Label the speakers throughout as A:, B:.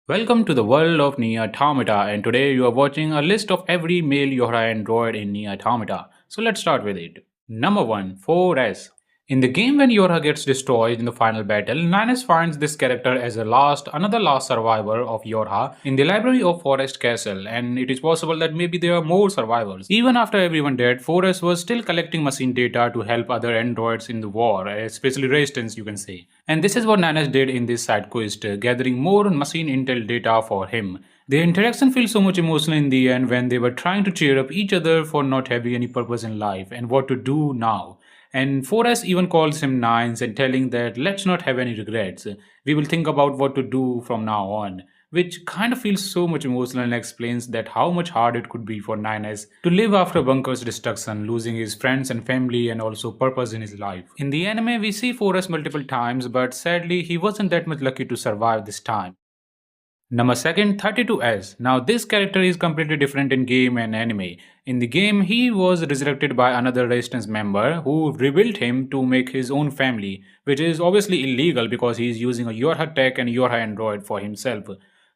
A: Welcome to the world of Nia Automata, and today you are watching a list of every male Yohra android in Nia Automata. So let's start with it. Number 1, 4S. In the game when Yorha gets destroyed in the final battle, Ninus finds this character as another last survivor of Yorha in the library of Forest Castle, and it is possible that maybe there are more survivors. Even after everyone dead, 4S was still collecting machine data to help other androids in the war, especially Resistance you can say. And this is what Ninus did in this side quest, gathering more machine intel data for him. The interaction feels so much emotional in the end when they were trying to cheer up each other for not having any purpose in life and what to do now. And 4S even calls him Nines and telling that let's not have any regrets. We will think about what to do from now on. Which kind of feels so much emotional and explains that how much hard it could be for Nines to live after Bunker's destruction, losing his friends and family and also purpose in his life. In the anime, we see 4S multiple times, but sadly, he wasn't that much lucky to survive this time. Number second, 32S. Now this character is completely different in game and anime. In the game, he was resurrected by another Resistance member who rebuilt him to make his own family, which is obviously illegal because he is using a Yorha tech and Yorha android for himself.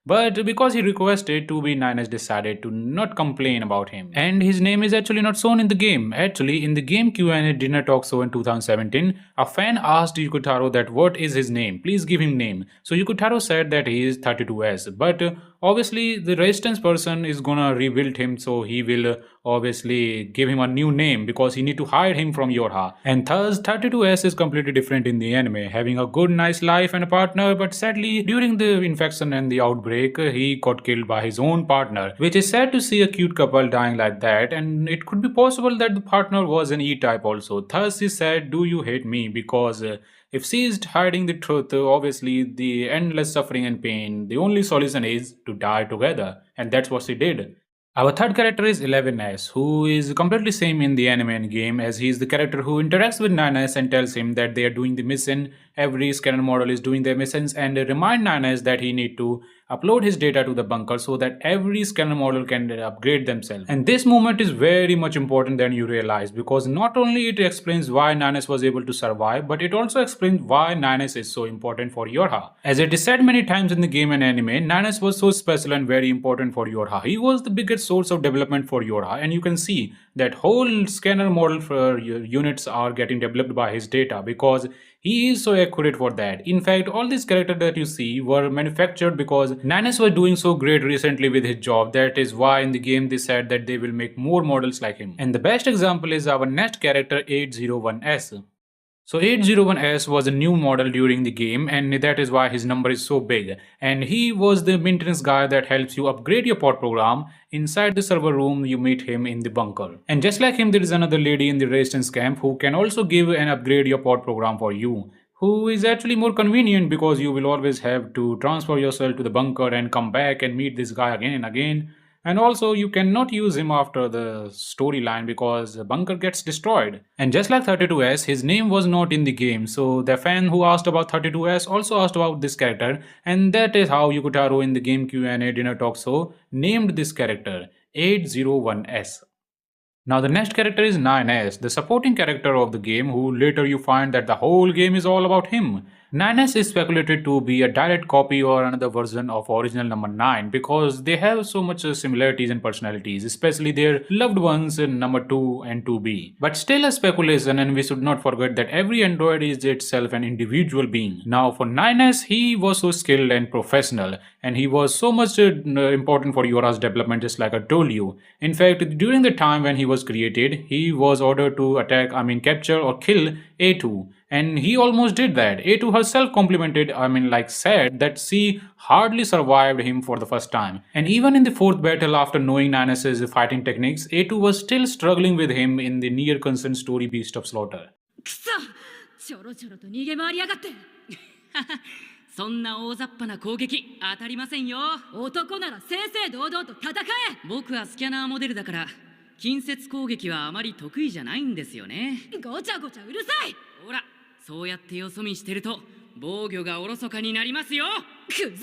A: But because he requested to be, Ninus decided to not complain about him. And his name is actually not shown in the game. Actually, in the game Q&A Dinner Talk Show in 2017, a fan asked Yukotaro that what is his name? Please give him name. So Yukotaro said that he is 32S. But obviously the Resistance person is gonna rebuild him, so he will obviously give him a new name because he need to hide him from Yorha. And thus 32S is completely different in the anime, having a good nice life and a partner, but sadly during the infection and the outbreak he got killed by his own partner, which is sad to see a cute couple dying like that. And it could be possible that the partner was an E-type also. Thus he said, do you hate me? Because if she is hiding the truth, obviously the endless suffering and pain, the only solution is to die together. And that's what she did. Our third character is 11S, who is completely same in the anime and game, as he is the character who interacts with 9S and tells him that they are doing the mission. Every scanner model is doing their missions and remind 9S that he need to upload his data to the bunker so that every scanner model can upgrade themselves. And this moment is very much important than you realize, because not only it explains why 9S was able to survive, but it also explains why 9S is so important for Yorha. As it is said many times in the game and anime, 9S was so special and very important for Yorha. He was the biggest source of development for Yorha, and you can see that whole scanner model for units are getting developed by his data because he is so accurate for that. In fact, all these characters that you see were manufactured because Nanas was doing so great recently with his job. That is why in the game they said that they will make more models like him. And the best example is our next character 801S. So 801S was a new model during the game, and that is why his number is so big. And he was the maintenance guy that helps you upgrade your pod program. Inside the server room, you meet him in the bunker. And just like him, there is another lady in the resistance camp who can also give and upgrade your pod program for you, who is actually more convenient because you will always have to transfer yourself to the bunker and come back and meet this guy again and again. And also, you cannot use him after the storyline because the bunker gets destroyed. And just like 32S, his name was not in the game, so the fan who asked about 32S also asked about this character, and that is how Yukotaro in the game Q&A Dinner Talk Show named this character 801S. Now the next character is 9S, the supporting character of the game, who later you find that the whole game is all about him. 9S is speculated to be a direct copy or another version of original number 9 because they have so much similarities and personalities, especially their loved ones in number 2 and 2B. But still a speculation, and we should not forget that every android is itself an individual being. Now for 9S, he was so skilled and professional, and he was so much important for Yora's development, just like I told you. In fact, during the time when he was created, he was ordered to capture or kill A2. And he almost did that. A2 herself complimented, said that she hardly survived him for the first time. And even in the fourth battle, after knowing Ninus's fighting techniques, A2 was still struggling with him in the near consent story Beast of Slaughter.
B: くそちょろちょろと逃げ回りやがってそんな大雑把な攻撃当たりませんよ男なら正々堂々と戦え僕はスキャナーモデルだから近接攻撃はあまり得意じゃないんですよねごちゃごちゃうるさいほらそうやってよそ見してると防御がおろそかになりますよふざけんだ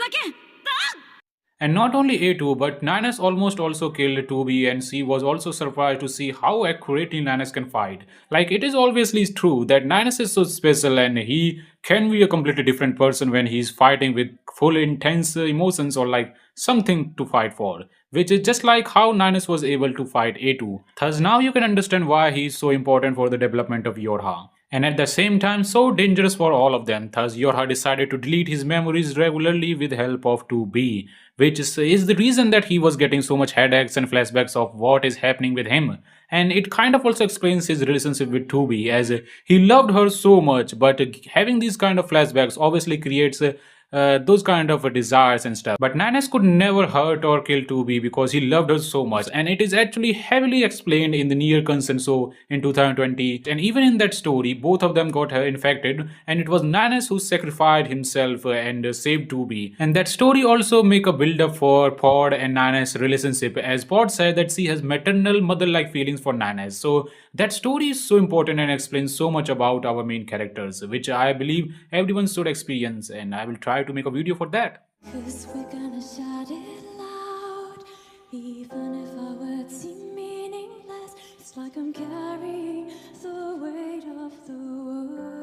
A: And not only A2, but Ninus almost also killed 2B, and she was also surprised to see how accurately Ninus can fight. Like, it is obviously true that Ninus is so special and he can be a completely different person when he's fighting with full intense emotions or like something to fight for, which is just like how Ninus was able to fight A2. Thus, now you can understand why he's so important for the development of Yorha. And at the same time so dangerous for all of them. Thus, Yorha decided to delete his memories regularly with help of 2B, which is the reason that he was getting so much headaches and flashbacks of what is happening with him. And it kind of also explains his relationship with 2B, as he loved her so much, but having these kind of flashbacks obviously creates those kind of desires and stuff. But Ninus could never hurt or kill 2B because he loved her so much, and it is actually heavily explained in the Nier Consenso in 2020. And even in that story, both of them got infected, and it was Ninus who sacrificed himself and saved 2B. And that story also make a build up for Pod and Ninus' relationship, as Pod said that she has maternal mother-like feelings for Ninus. So that story is so important and explains so much about our main characters, which I believe everyone should experience, and I will try to make a video for that.
C: 'Cause we're gonna shout it loud, even if our words seem meaningless. It's like I'm carrying the weight of the world.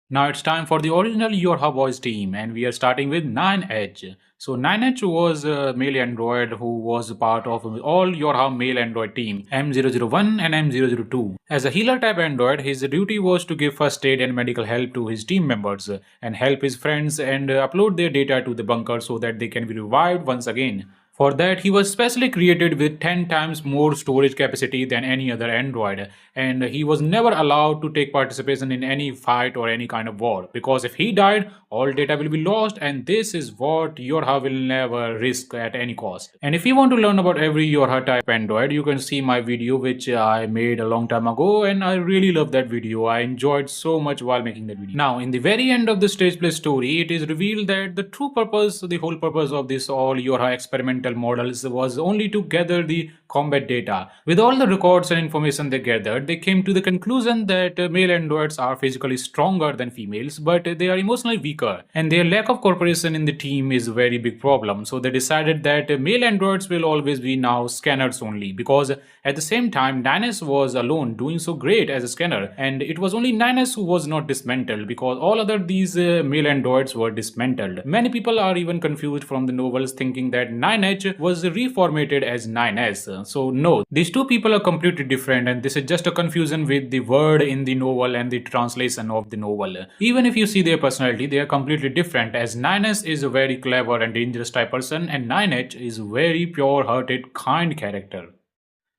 A: Now it's time for the original Yorha Boys team, and we are starting with 9H. So 9H was a male android who was part of all Yorha male android team, M001 and M002. As a healer type android, his duty was to give first aid and medical help to his team members and help his friends and upload their data to the bunker so that they can be revived once again. For that, he was specially created with 10 times more storage capacity than any other android, and he was never allowed to take participation in any fight or any kind of war, because if he died, all data will be lost, and this is what Yorha will never risk at any cost. And if you want to learn about every Yorha type android, you can see my video which I made a long time ago, and I really love that video. I enjoyed so much while making that video. Now, in the very end of the stage play story, it is revealed that the true purpose, the whole purpose of this all Yorha experimental models was only to gather the combat data. With all the records and information they gathered, they came to the conclusion that male androids are physically stronger than females, but they are emotionally weaker, and their lack of cooperation in the team is a very big problem. So they decided that male androids will always be now scanners only, because at the same time Ninus was alone doing so great as a scanner, and it was only Ninus who was not dismantled, because all other these male androids were dismantled. Many people are even confused from the novels, thinking that 9H was reformatted as 9S. So no, these two people are completely different, and this is just a confusion with the word in the novel and the translation of the novel. Even if you see their personality, they are completely different, as 9S is a very clever and dangerous type person, and 9H is a very pure-hearted, kind character.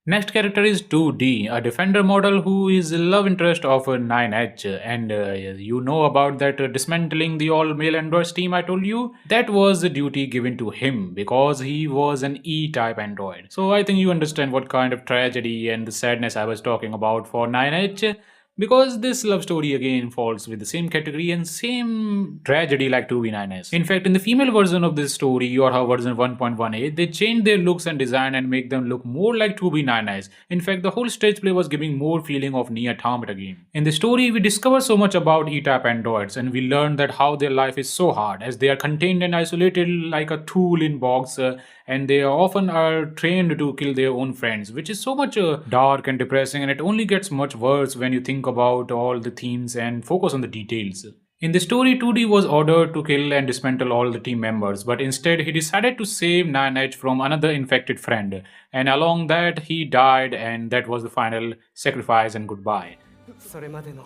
A: Next character is 2D, a defender model who is a love interest of 9H, and you know about that dismantling the all male androids team I told you? That was the duty given to him because he was an E-type android. So I think you understand what kind of tragedy and the sadness I was talking about for 9H. Because this love story again falls with the same category and same tragedy like 2B9S. In fact, in the female version of this story, Yorha version 1.18, they changed their looks and design and make them look more like 2B9S. In fact, the whole stage play was giving more feeling of Nier Automata game. In the story, we discover so much about E-type androids, and we learn that how their life is so hard, as they are contained and isolated like a tool in box, and they often are trained to kill their own friends, which is so much dark and depressing, and it only gets much worse when you think about all the themes and focus on the details. In the story, 2D was ordered to kill and dismantle all the team members, but instead he decided to save 9H from another infected friend, and along that he died, and that was the final sacrifice and goodbye.
D: それまでの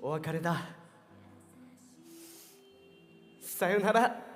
D: お別れだ。さよなら。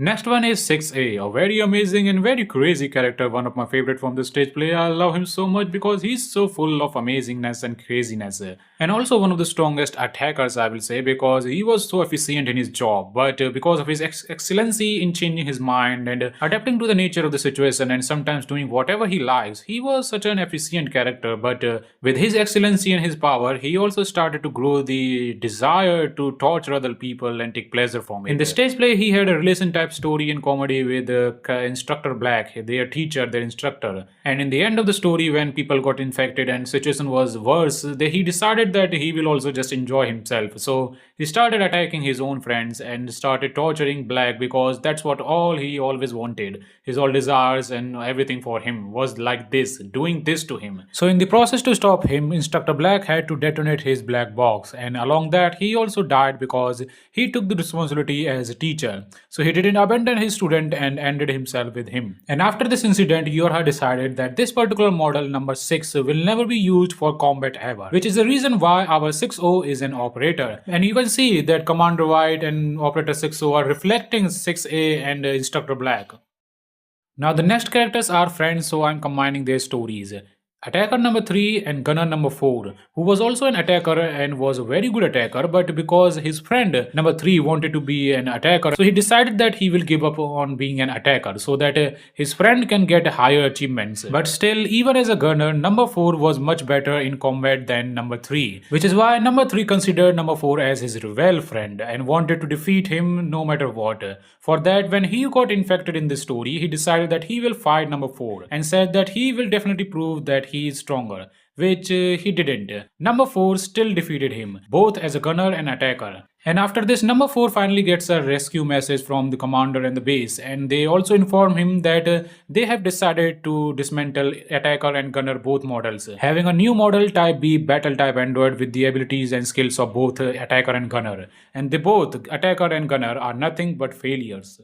A: Next one is 6A, a very amazing and very crazy character, one of my favorite from the stage play. I love him so much because he's so full of amazingness and craziness. And also one of the strongest attackers, I will say, because he was so efficient in his job. But because of his excellency in changing his mind and adapting to the nature of the situation and sometimes doing whatever he likes, he was such an efficient character. But with his excellency and his power, he also started to grow the desire to torture other people and take pleasure from it. In the stage play, he had a relation type story and comedy with Instructor Black, their teacher, their instructor. And in the end of the story, when people got infected and situation was worse, he decided that he will also just enjoy himself. So he started attacking his own friends and started torturing Black because that's what all he always wanted. His all desires and everything for him was like this, doing this to him. So in the process to stop him, Instructor Black had to detonate his black box, and along that he also died because he took the responsibility as a teacher. So he didn't abandon his student and ended himself with him. And after this incident, Yorha decided that this particular model number 6 will never be used for combat ever, which is the reason why our 6O is an operator. And you can see that Commander White and Operator 6O are reflecting 6A and Instructor Black. Now the next characters are friends, so I'm combining their stories. Attacker number 3 and gunner number 4, who was also an attacker and was a very good attacker, but because his friend number 3 wanted to be an attacker, so he decided that he will give up on being an attacker so that his friend can get higher achievements. But still, even as a gunner, number 4 was much better in combat than number 3, which is why number 3 considered number 4 as his rival friend and wanted to defeat him no matter what. For that, when he got infected in this story, he decided that he will fight number 4 and said that he will definitely prove that he is stronger, which he didn't. Number 4 still defeated him, both as a gunner and attacker. And after this, number 4 finally gets a rescue message from the commander and the base, and they also inform him that they have decided to dismantle attacker and gunner both models, having a new model type B battle type android with the abilities and skills of both attacker and gunner. And they both, attacker and gunner, are nothing but failures.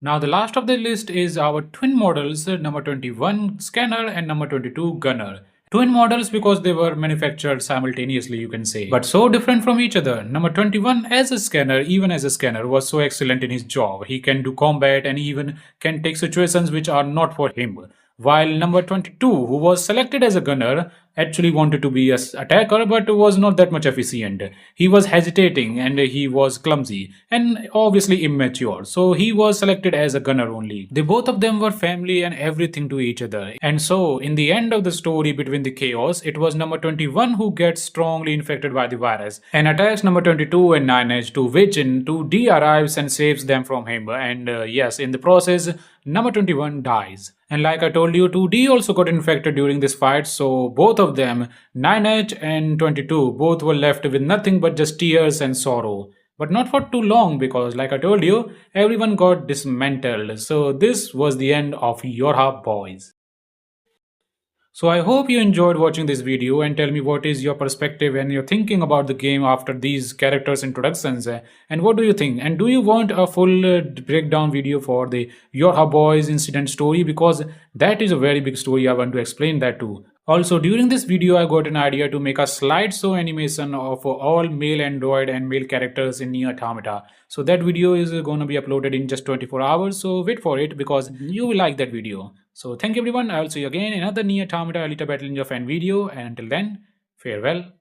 A: Now the last of the list is our twin models, number 21 Scanner and number 22 Gunner. Twin models because they were manufactured simultaneously, you can say, but so different from each other. Number 21 as a scanner, even as a scanner, was so excellent in his job. He can do combat and even can take situations which are not for him. While number 22, who was selected as a gunner, actually wanted to be an attacker but was not that much efficient. He was hesitating and he was clumsy and obviously immature, so he was selected as a gunner only. They both of them were family and everything to each other. And so in the end of the story between the chaos, it was number 21 who gets strongly infected by the virus and attacks number 22 and 9H, to which 2D arrives and saves them from him. And yes, in the process, number 21 dies. And like I told you, 2D also got infected during this fight, so both of them, 9H and 22, both were left with nothing but just tears and sorrow. But not for too long because, like I told you, everyone got dismantled. So this was the end of Yorha Boys. So I hope you enjoyed watching this video and tell me what is your perspective and your thinking about the game after these characters introductions, and what do you think, and do you want a full breakdown video for the Yorha Boys incident story, because that is a very big story. I want to explain that too. Also, during this video, I got an idea to make a slideshow animation of all male android and male characters in Nier Automata. So that video is going to be uploaded in just 24 hours. So wait for it because you will like that video. So thank you everyone. I will see you again in another Nier Automata Alita Battle Ninja fan video. And until then, farewell.